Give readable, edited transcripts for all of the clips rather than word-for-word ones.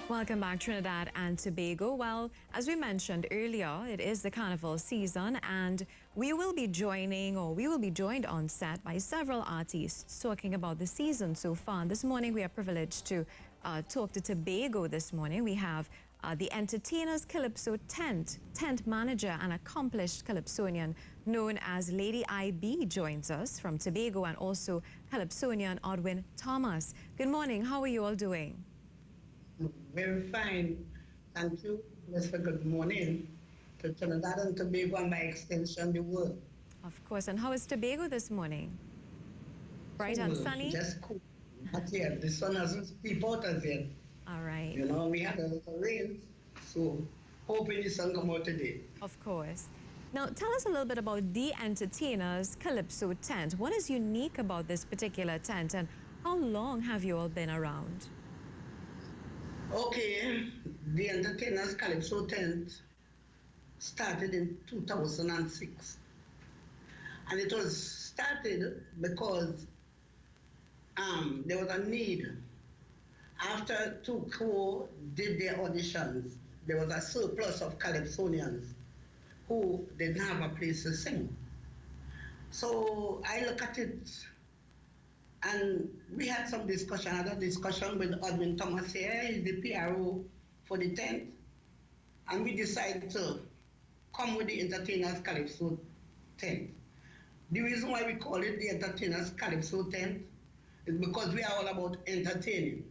Welcome back, Trinidad and Tobago. Well, as we mentioned earlier, it is the carnival season, and we will be joined on set by several artists talking about the season so far. And this morning, we are privileged to talk to Tobago this morning. We have the entertainers Calypso tent manager and accomplished Calypsonian known as Lady IB joins us from Tobago, and also Calypsonian Odwin Thomas. Good morning. How are you all doing? Very fine. Thank you. Mr. Good morning to Trinidad and Tobago and by extension the world. Of course. And how is Tobago this morning? Bright and sunny? Just cool. Not yet. The sun hasn't peeped out as yet. All right. You know, we had a little rain, so hoping the sun come out today. Of course. Now, tell us a little bit about the entertainers Calypso tent. What is unique about this particular tent, and how long have you all been around? Okay, the entertainers Calypso tent started in 2006. And it was started because there was a need. After two crew did their auditions, there was a surplus of Calypsonians who didn't have a place to sing. So I look at it, and we had some discussion. I had a discussion with Odwin Thomas here, he's the PRO for the tent. And we decided to come with the entertainers Calypso tent. The reason why we call it the entertainers Calypso tent is because we are all about entertaining.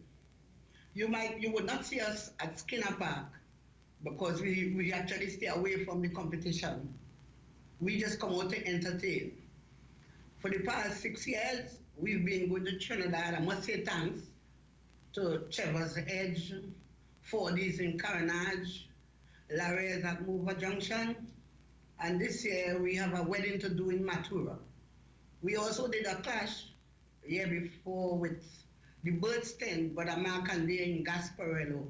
You would not see us at Skinner Park because we actually stay away from the competition. We just come out to entertain. For the past 6 years, we've been going to Trinidad. I must say thanks to Trevor's Edge, 4Ds in Carenage, Larry's at Mover Junction, and this year we have a wedding to do in Matura. We also did a clash year before with the Birds tent, but Mark and they in Gasparello.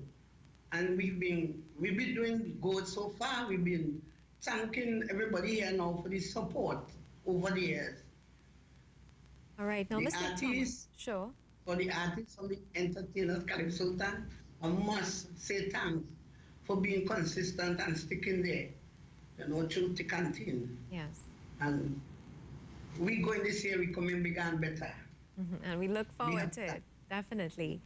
And we've been doing good so far. We've been thanking everybody here now for the support over the years. All right, now Mr. Thomas. Sure. For the artists and the entertainers, Calypso tent, I must say thanks for being consistent and sticking there, you know, through thick and thin. Yes. And we going this year, we coming bigger and better. And we look forward to it, definitely.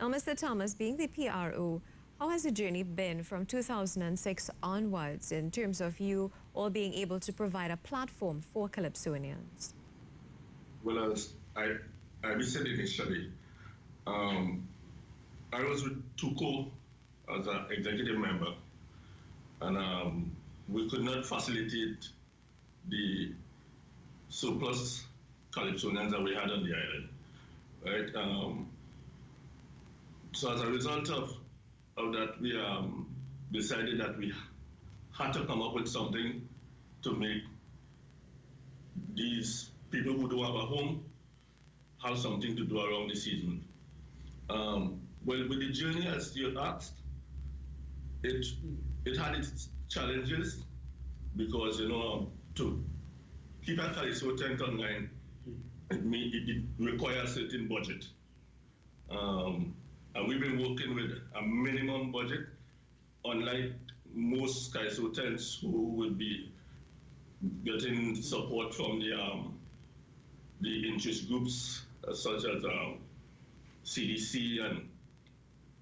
Now, Mr. Thomas, being the PRO, how has the journey been from 2006 onwards in terms of you all being able to provide a platform for Calypsonians? Well, as I said initially, I was with Tuco as an executive member, and we could not facilitate the surplus Calypsonians that we had on the island, right? So as a result of that, we decided that we had to come up with something to make these people who don't have a home have something to do around the season. Well, with the journey, as you asked, it had its challenges because, you know, to keep a Calypso tent online, it requires a certain budget. And we've been working with a minimum budget, unlike most Calypso tents who would be getting support from the interest groups such as CDC and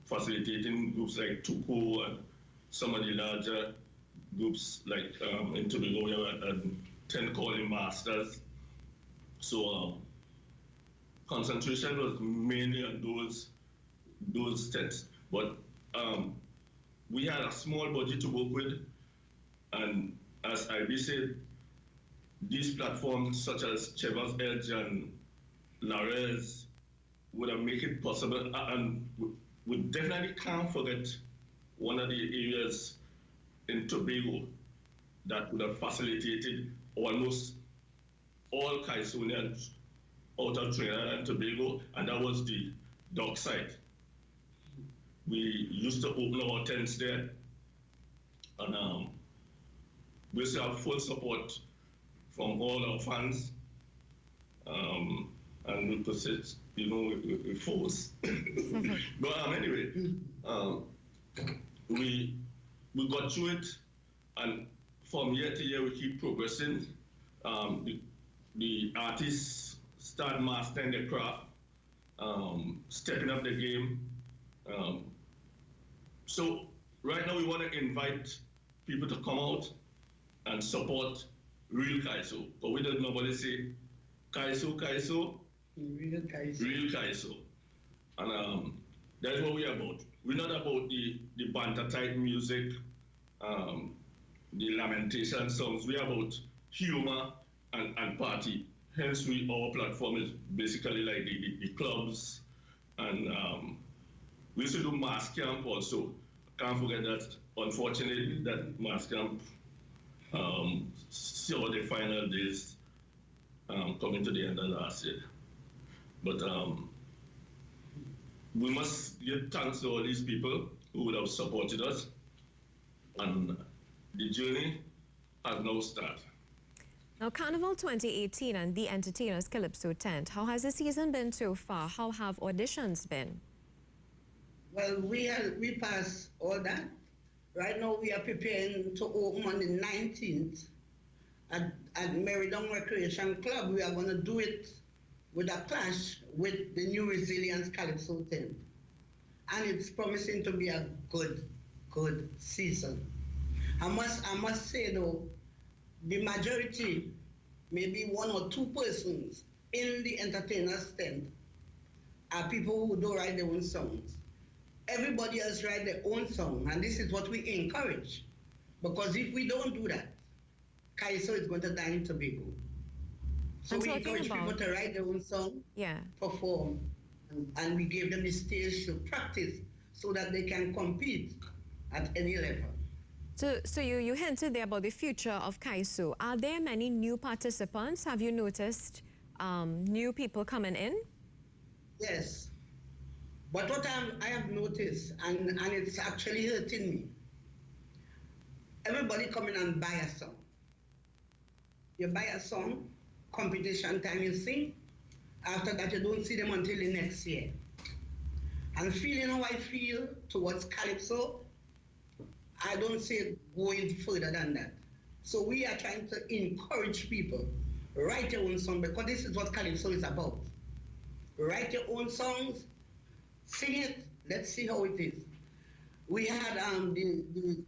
facilitating groups like TUCO and some of the larger groups like in Tobago we have a tent calling masters. So concentration was mainly on those tents, but we had a small budget to work with, and as IB said, these platforms such as Trevor's Edge and Lares would have made it possible, and we definitely can't forget one of the areas in Tobago that would have facilitated almost all Calypsonians out of Trinidad and Tobago, and that was the dock site. We used to open our tents there, and we still have full support from all our fans, and we persist, you know, with force. But anyway, we got through it, and from year to year we keep progressing. The artists start mastering their craft, stepping up the game. So right now we want to invite people to come out and support real Calypso. But we don't nobody say Calypso, Real Calypso. real Calypso. And that's what we're about. We're not about the banter type music, the lamentation songs. We're about humor and party. Hence, our platform is basically like the clubs, and we used to do mass camp also. Can't forget that. Unfortunately, that mass camp saw the final days coming to the end of last year. But we must give thanks to all these people who would have supported us, and the journey has now started. Now, Carnival 2018 and the Entertainers Calypso tent, how has the season been so far? How have auditions been? Well, we passed all that. Right now, we are preparing to open on the 19th at Meriden Recreation Club. We are going to do it with a clash with the new Resilience Calypso tent. And it's promising to be a good season. I must say though, the majority, maybe 1 or 2 persons in the entertainers tent are people who don't write their own songs. Everybody else write their own song, and this is what we encourage. Because if we don't do that, Calypso is going to die in Tobago. So we encourage people to write their own song, perform, and we give them the stage to practice so that they can compete at any level. So you hinted there about the future of Calypso. Are there many new participants? Have you noticed new people coming in? Yes. But what I have noticed, and it's actually hurting me, everybody come in and buy a song. You buy a song, competition time you sing, after that you don't see them until the next year. And feeling how I feel towards Calypso, I don't see it going further than that. So we are trying to encourage people, write your own song, because this is what Calypso is about. Write your own songs, sing it, let's see how it is. We had the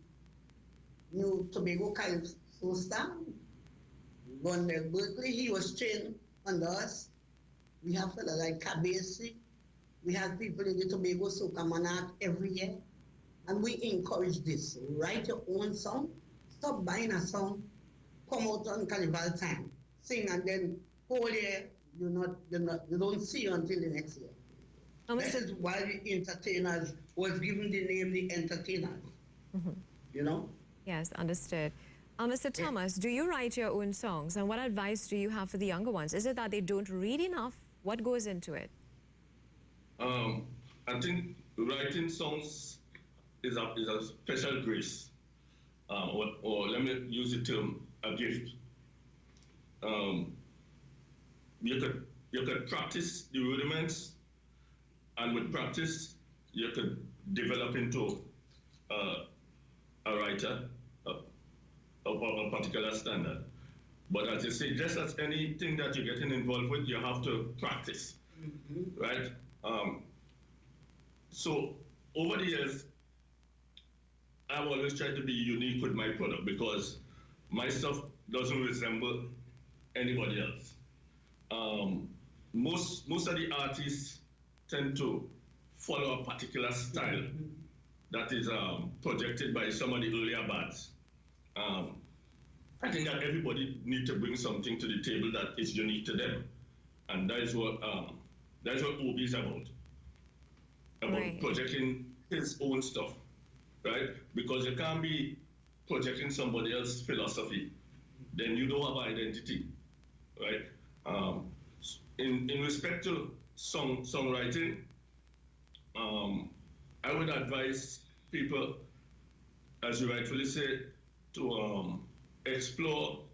new Tobago Calypso star, Gondel Berkeley. He was trained under us. We have fellas like Kabesi. We have people in the Tobago Soca Monarch every year. And we encourage this. Write your own song. Stop buying a song. Come out on Carnival time. Sing, and then whole year you don't see you until the next year. This is why the entertainers was given the name the entertainers. You know? Yes, understood. Mr. Thomas, do you write your own songs? And what advice do you have for the younger ones? Is it that they don't read enough? What goes into it? I think writing songs is a special grace, or let me use the term, a gift. You could practice the rudiments, and with practice, you could develop into a writer of a particular standard. But as you say, just as anything that you're getting involved with, you have to practice, right? So over the years, I've always tried to be unique with my product because my stuff doesn't resemble anybody else. Most of the artists tend to follow a particular style that is projected by some of the earlier bands. I think that everybody needs to bring something to the table that is unique to them, and that's what Obi is about right. Projecting his own stuff, right? Because you can't be projecting somebody else's philosophy, then you don't have identity, right? In respect to songwriting, I would advise people, as you rightfully say, to explore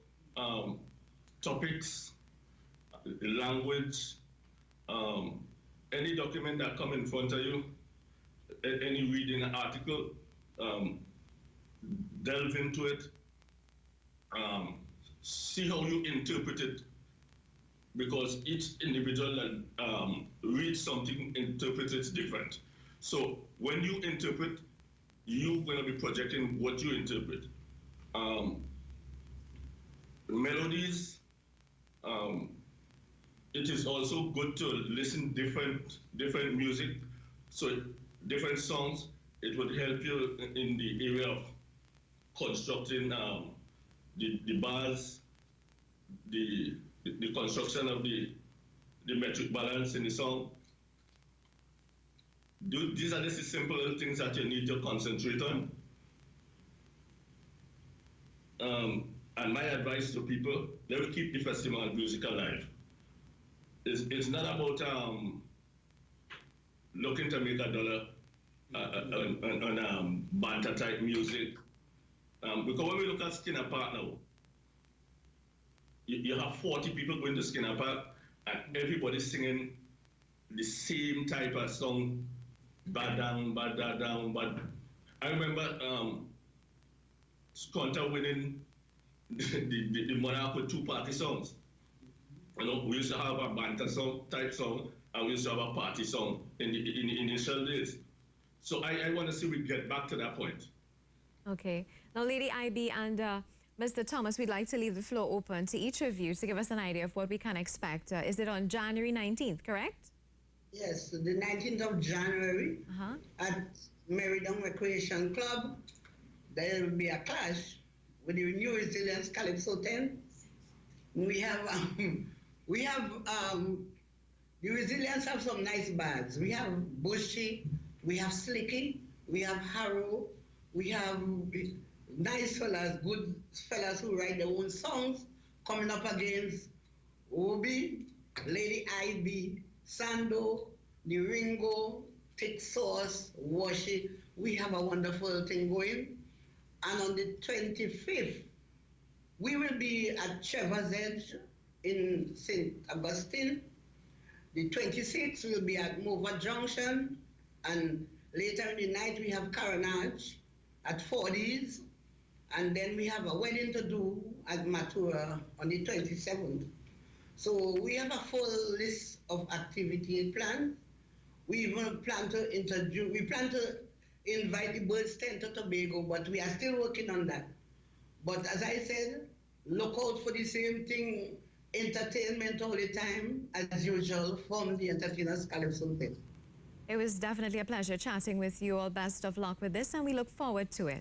topics, language, any document that come in front of you, any reading an article, delve into it, see how you interpret it, because each individual that reads something interprets it different. So when you interpret, you're going to be projecting what you interpret. Melodies, it is also good to listen different music, so different songs. It would help you in the area of constructing the bars, the construction of the metric balance in the song. These are just the simple little things that you need to concentrate on. And my advice to people, they will keep the festival music alive. It's not about looking to make a dollar on banter type music. Because when we look at Skinner Park now, you have 40 people going to Skinner Park and everybody singing the same type of song, badang, badadang, bad. I remember Skonta winning the Monaco two-party songs. You know, we used to have a banter song type song, and we used to have a party song in the initial days. So I want to see we get back to that point. Okay. Now, Lady IB and Mr. Thomas, we'd like to leave the floor open to each of you to give us an idea of what we can expect. Is it on January 19th, correct? Yes, the 19th of January at Meriden Recreation Club. There will be a clash with the New Resilience Calypso 10. We have the Resilience have some nice bands. We have Bushy, we have Slicky, we have Harrow, we have nice fellas, good fellas who write their own songs, coming up against Obi, Lady IB, Sando, the Ringo, Thick Sauce, Washi. We have a wonderful thing going. And on the 25th, we will be at Trevor's Edge in St. Augustine. The 26th will be at Mover Junction. And later in the night, we have Carnage at Fordy's. And then we have a wedding to do at Matura on the 27th. So we have a full list of activity planned. We even plan to invite the birds to Tobago, but we are still working on that. But as I said, look out for the same thing, entertainment all the time, as usual, from the Entertainers Calypso. It was definitely a pleasure chatting with you. All best of luck with this, and we look forward to it.